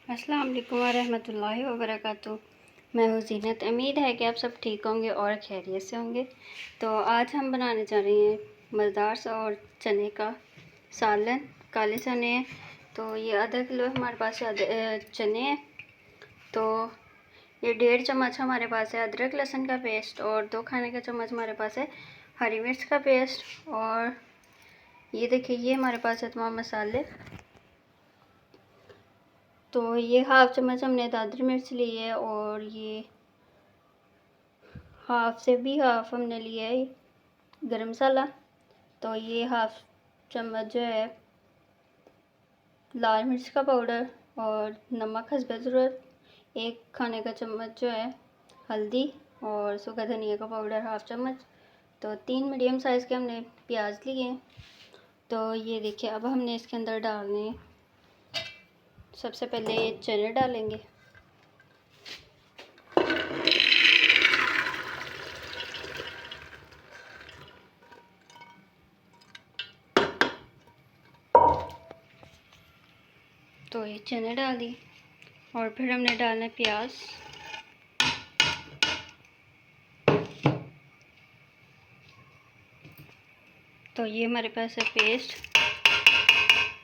अस्सलाम वालेकुम वरहमतुल्लाहि वबरकातुहू। मैं हूँ ज़ीनत। उम्मीद है कि आप सब ठीक होंगे और खैरियत से होंगे। तो आज हम बनाने जा रहे हैं मज़ेदार सा और चने का सालन। काले चने हैं, तो ये आधा किलो हमारे पास चने हैं। तो ये 1.5 चम्मच हमारे पास है अदरक लहसुन का पेस्ट, और 2 खाने का चम्मच हमारे पास है हरी मिर्च का पेस्ट। और ये देखिए, ये हमारे पास है तमाम मसाले। तो ये हाफ़ चम्मच हमने दादरी मिर्च ली है, और ये हाफ़ से भी हाफ़ हमने लिया है गरम मसाला। तो ये हाफ़ चम्मच जो है लाल मिर्च का पाउडर, और नमक हस्बे ज़रूरत। 1 खाने का चम्मच जो है हल्दी, और सूखा धनिया का पाउडर हाफ़ चम्मच। तो 3 मीडियम साइज़ के हमने प्याज लिए हैं। तो ये देखिए, अब हमने इसके अंदर डालने, सबसे पहले ये चने डालेंगे। तो ये चने डाल दी, और फिर हमने डालना है प्याज। तो ये हमारे पास है पेस्ट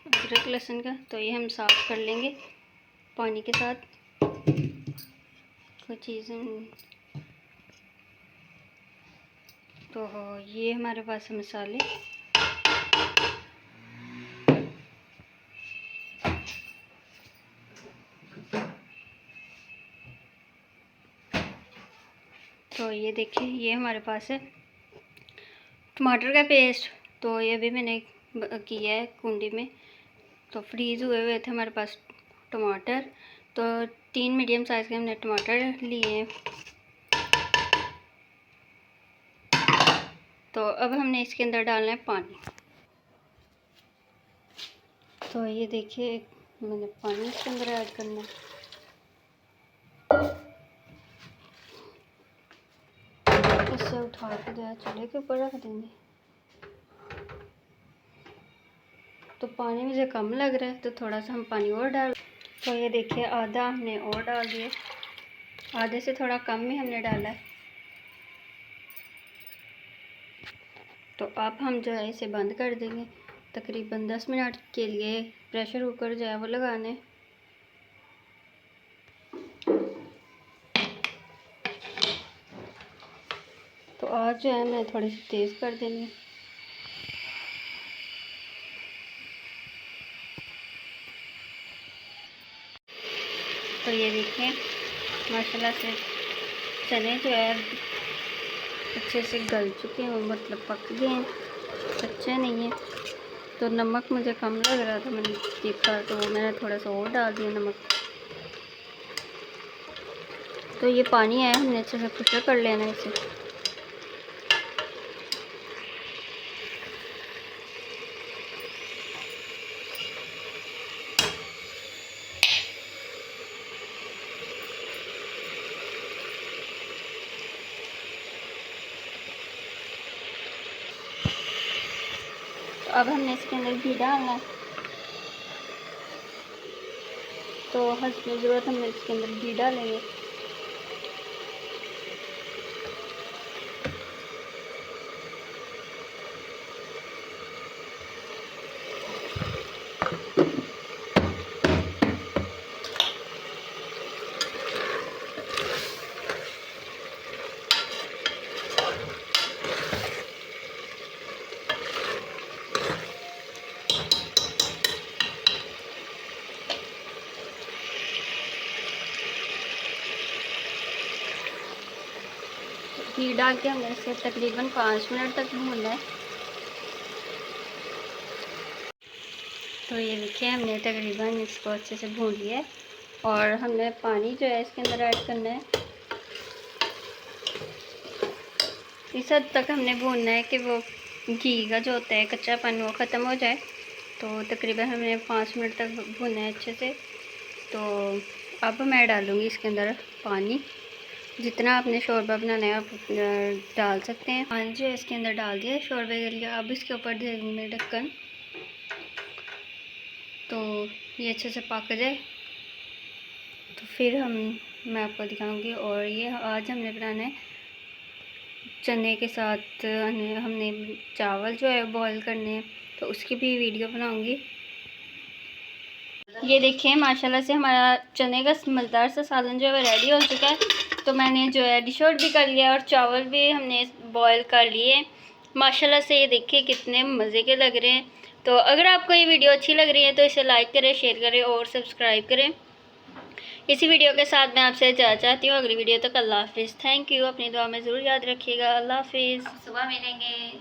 अदरक लहसुन का। तो ये हम साफ़ कर लेंगे पानी के साथ। कुछ चीज़ें तो ये हमारे पास है मसाले। तो ये देखिए, ये हमारे पास है टमाटर का पेस्ट। तो ये भी मैंने किया है कुंडी में। तो फ्रीज़ हुए हुए थे हमारे पास टमाटर। तो 3 मीडियम साइज़ के हमने टमाटर लिए हैं। तो अब हमने इसके अंदर डालना है पानी। तो ये देखिए, मैंने पानी इसके अंदर ऐड करना है। इससे उठा के जो है चूल्हे के ऊपर रख देंगे। तो पानी मुझे कम लग रहा है, तो थोड़ा सा हम पानी और डाल। तो ये देखिए, आधा हमने और डाल दिया। आधे से थोड़ा कम ही हमने डाला है। तो अब हम जो है इसे बंद कर देंगे। तकरीबन 10 मिनट के लिए प्रेशर कुकर जो है वो लगाने। तो आज जो है मैं थोड़ी सी तेज़ कर देनी। तो ये देखिए, माशाल्लाह से चने जो है अच्छे से गल चुके हैं, मतलब पक गए हैं, कच्चे नहीं है। तो नमक मुझे कम लग रहा था, मैंने देखा तो मैंने थोड़ा सा और डाल दिया नमक। तो ये पानी है, हमने अच्छे से फिल्टर कर लेना है इसे। तो अब हमने इसके अंदर घी डालना है। तो हस्बे ज़रूरत हमने इसके अंदर घी डालेंगे। घी डाल के हमने इसे तकरीबन 5 मिनट तक भूनना है। तो ये देखिए, हमने तकरीबन इसको अच्छे से भून लिया है, और हमने पानी जो है इसके अंदर ऐड करना है। इस हद तक हमने भूनना है कि वो घी का जो होता है कच्चापन वो ख़त्म हो जाए। तो तकरीबन हमने 5 मिनट तक भूनना है अच्छे से। तो अब मैं डालूँगी इसके अंदर पानी। जितना आपने शोरबा बनाना है आप डाल सकते हैं। पानी जो है इसके अंदर डाल दिया शोरबे के लिए। अब इसके ऊपर दे देंगे ढक्कन। तो ये अच्छे से पक जाए। तो फिर मैं आपको दिखाऊंगी। और ये आज हमने बनाना है चने के साथ, हमने चावल जो है बॉईल करने हैं, तो उसकी भी वीडियो बनाऊंगी। ये देखिए माशाल्लाह से हमारा चने का मज़ेदार सा सालन जो है वो रेडी हो चुका है। तो मैंने जो है डिश आउट भी कर लिया और चावल भी हमने बॉईल कर लिए माशाल्लाह से। ये देखिए कितने मज़े के लग रहे हैं। तो अगर आपको ये वीडियो अच्छी लग रही है तो इसे लाइक करें, शेयर करें और सब्सक्राइब करें। इसी वीडियो के साथ मैं आपसे इजाज़त चाहती हूँ। अगली वीडियो तक अल्लाह हाफिज़। Thank you. अपनी दुआ में ज़रूर याद रखिएगा। अल्लाह हाफिज़। सुबह मिलेंगे।